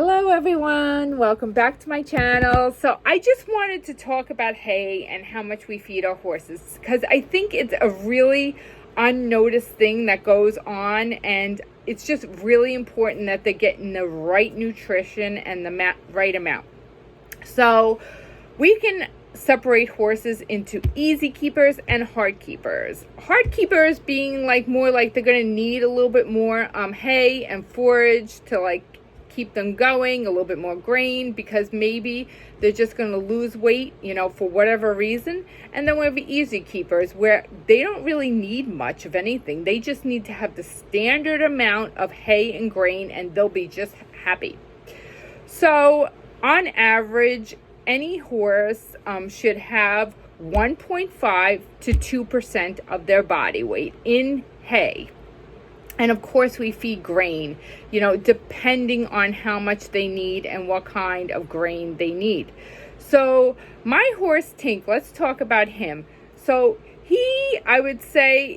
Hello everyone, welcome back to my channel. So I just wanted to talk about hay and how much we feed our horses, because I think it's a really unnoticed thing that goes on, and it's just really important that they're getting the right nutrition and the right amount. So we can separate horses into easy keepers and hard keepers. Hard keepers being more like they're going to need a little bit more hay and forage to keep them going, a little bit more grain, because maybe they're just going to lose weight, for whatever reason. And then we have easy keepers where they don't really need much of anything. They just need to have the standard amount of hay and grain and they'll be just happy. So on average, any horse should have 1.5 to 2% of their body weight in hay. And of course, we feed grain, depending on how much they need and what kind of grain they need. So my horse Tink, let's talk about him. So I would say,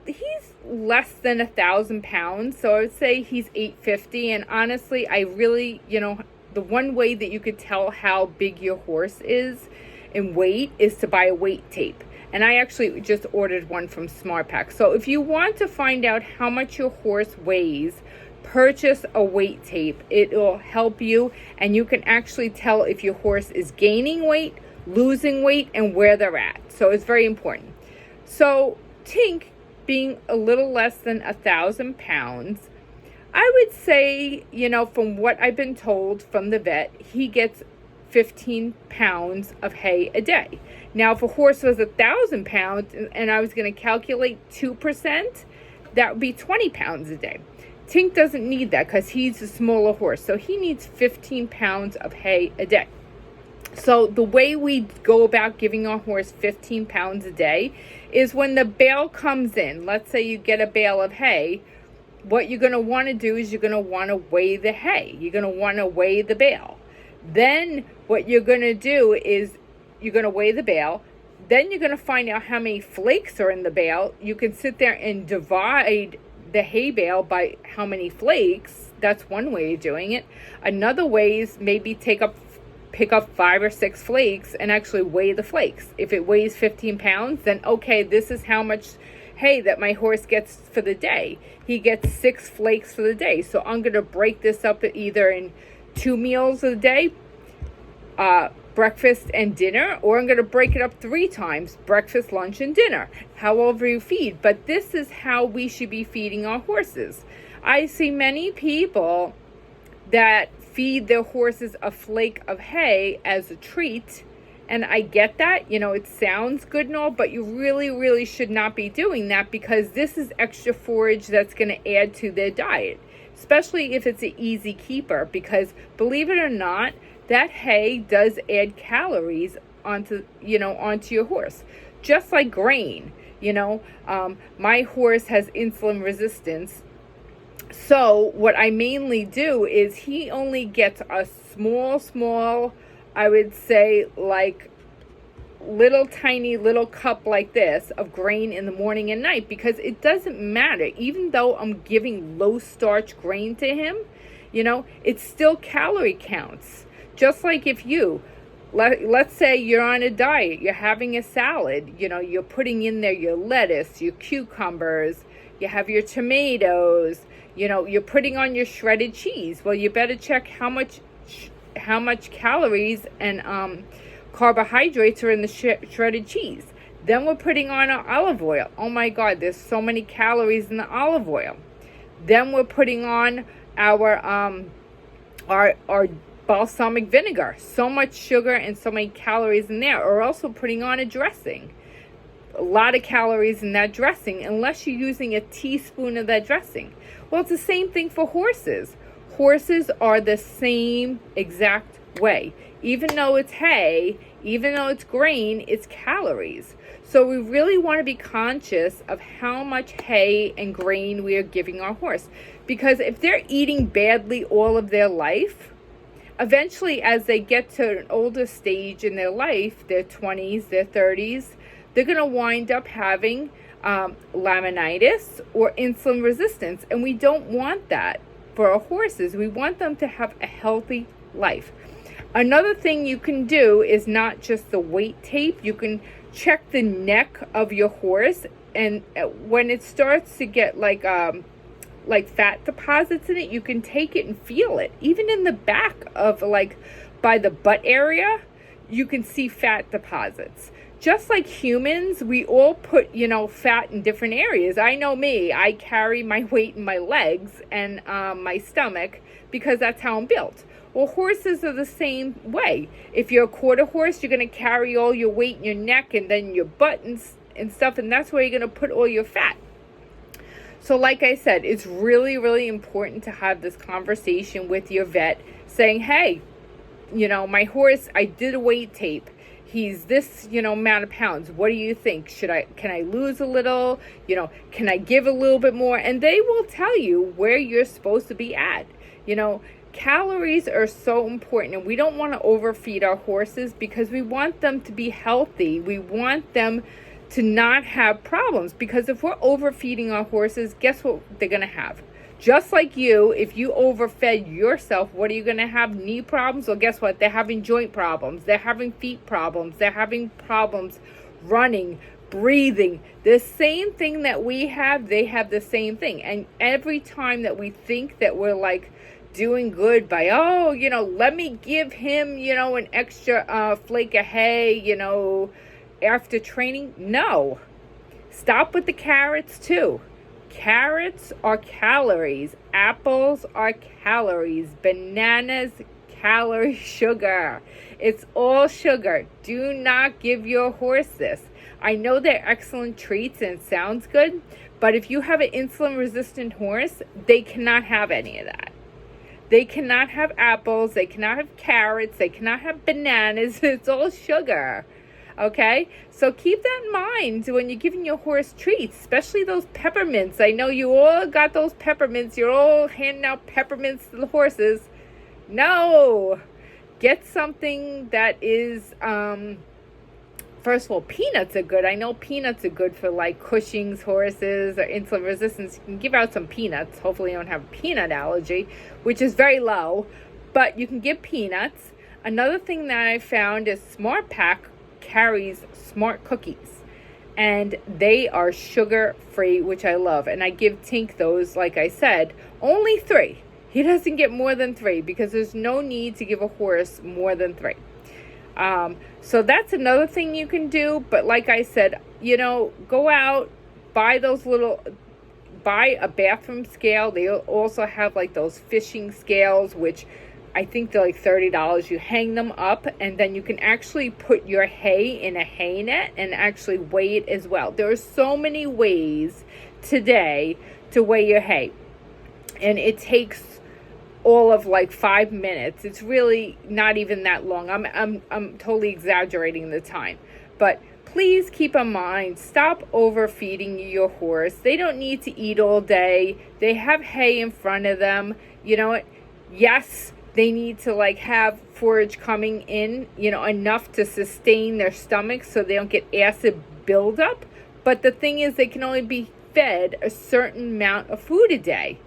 he's less than 1,000 pounds. So I would say he's 850. And honestly, I really, the one way that you could tell how big your horse is in weight is to buy a weight tape. And I actually just ordered one from SmartPak. So if you want to find out how much your horse weighs, purchase a weight tape. It will help you, and you can actually tell if your horse is gaining weight, losing weight, and where they're at. So it's very important. So Tink, being a little less than 1,000 pounds, I would say, from what I've been told from the vet, he gets 15 pounds of hay a day. Now, if a horse was 1,000 pounds and I was going to calculate 2%, that would be 20 pounds a day. Tink doesn't need that because he's a smaller horse. So he needs 15 pounds of hay a day. So the way we go about giving our horse 15 pounds a day is when the bale comes in. Let's say you get a bale of hay. What you're going to want to do is you're going to want to weigh the hay. You're going to want to weigh the bale. Then what you're going to do is you're going to weigh the bale. Then you're going to find out how many flakes are in the bale. You can sit there and divide the hay bale by how many flakes. That's one way of doing it. Another way is maybe pick up 5 or 6 flakes and actually weigh the flakes. If it weighs 15 pounds, then okay, this is how much hay that my horse gets for the day. He gets 6 flakes for the day. So I'm going to break this up either in 2 meals a day, breakfast and dinner, or I'm going to break it up 3 times, breakfast, lunch, and dinner, however you feed. But this is how we should be feeding our horses. I see many people that feed their horses a flake of hay as a treat, and I get that, it sounds good and all, but you really, really should not be doing that, because this is extra forage that's going to add to their diet, especially if it's an easy keeper, because believe it or not, that hay does add calories onto your horse, just like grain. My horse has insulin resistance. So what I mainly do is he only gets a small, I would say tiny little cup like this of grain in the morning and night, because it doesn't matter. Even though I'm giving low starch grain to him, it still calorie counts. Just like if let's say you're on a diet, you're having a salad, you're putting in there your lettuce, your cucumbers, you have your tomatoes, you're putting on your shredded cheese. Well, you better check how much calories and carbohydrates are in the shredded cheese. Then we're putting on our olive oil. Oh my God, there's so many calories in the olive oil. Then we're putting on our balsamic vinegar. So much sugar and so many calories in there. Or also putting on a dressing. A lot of calories in that dressing, unless you're using a teaspoon of that dressing. Well, it's the same thing for horses. Horses are the same exact way. Even though it's hay, even though it's grain, it's calories. So we really want to be conscious of how much hay and grain we are giving our horse. Because if they're eating badly all of their life, eventually as they get to an older stage in their life, their 20s, their 30s, they're going to wind up having laminitis or insulin resistance. And we don't want that. for our horses. We want them to have a healthy life. Another thing you can do is not just the weight tape. You can check the neck of your horse, and when it starts to get like fat deposits in it, you can take it and feel it. Even in the back of, like, by the butt area, you can see fat deposits. Just like humans, we all put, fat in different areas. I know me, I carry my weight in my legs and my stomach because that's how I'm built. Well, horses are the same way. If you're a quarter horse, you're going to carry all your weight in your neck and then your butt and stuff, and that's where you're going to put all your fat. So like I said, it's really, really important to have this conversation with your vet saying, hey, my horse, I did a weight tape. He's this, amount of pounds. What do you think? Can I lose a little? Can I give a little bit more? And they will tell you where you're supposed to be at. Calories are so important, and we don't want to overfeed our horses because we want them to be healthy. We want them to not have problems, because if we're overfeeding our horses, guess what they're going to have? Just like you, if you overfed yourself, what are you going to have? Knee problems? Well, guess what? They're having joint problems. They're having feet problems. They're having problems running, breathing. The same thing that we have, they have the same thing. And every time that we think that we're like doing good by, let me give him, an extra flake of hay, after training. No. Stop with the carrots too. Carrots are calories. Apples are calories. Bananas, calorie, sugar. It's all sugar. Do not give your horse this. I know they're excellent treats and it sounds good, but if you have an insulin resistant horse, they cannot have any of that. They cannot have apples. They cannot have carrots. They cannot have bananas. It's all sugar. Okay, so keep that in mind when you're giving your horse treats, especially those peppermints. I know you all got those peppermints. You're all handing out peppermints to the horses. No, get something that is, first of all, peanuts are good. I know peanuts are good for like Cushing's horses or insulin resistance. You can give out some peanuts. Hopefully you don't have a peanut allergy, which is very low, but you can give peanuts. Another thing that I found is Smart Pack carries Smart Cookies, and they are sugar free, which I love. And I give Tink those, like I said, only 3. He doesn't get more than 3 because there's no need to give a horse more than 3. So that's another thing you can do. But like I said, go out, buy a bathroom scale. They also have like those fishing scales, which I think they're like $30. You hang them up, and then you can actually put your hay in a hay net and actually weigh it as well. There are so many ways today to weigh your hay, and it takes all of like 5 minutes. It's really not even that long. I'm totally exaggerating the time, but please keep in mind, stop overfeeding your horse. They don't need to eat all day. They have hay in front of them. Yes, they need to like have forage coming in, enough to sustain their stomachs so they don't get acid buildup. But the thing is, they can only be fed a certain amount of food a day,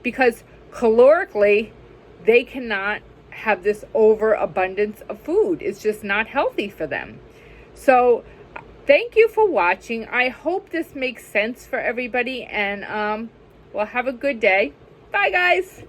because calorically, they cannot have this overabundance of food. It's just not healthy for them. So thank you for watching. I hope this makes sense for everybody, and well, have a good day. Bye, guys.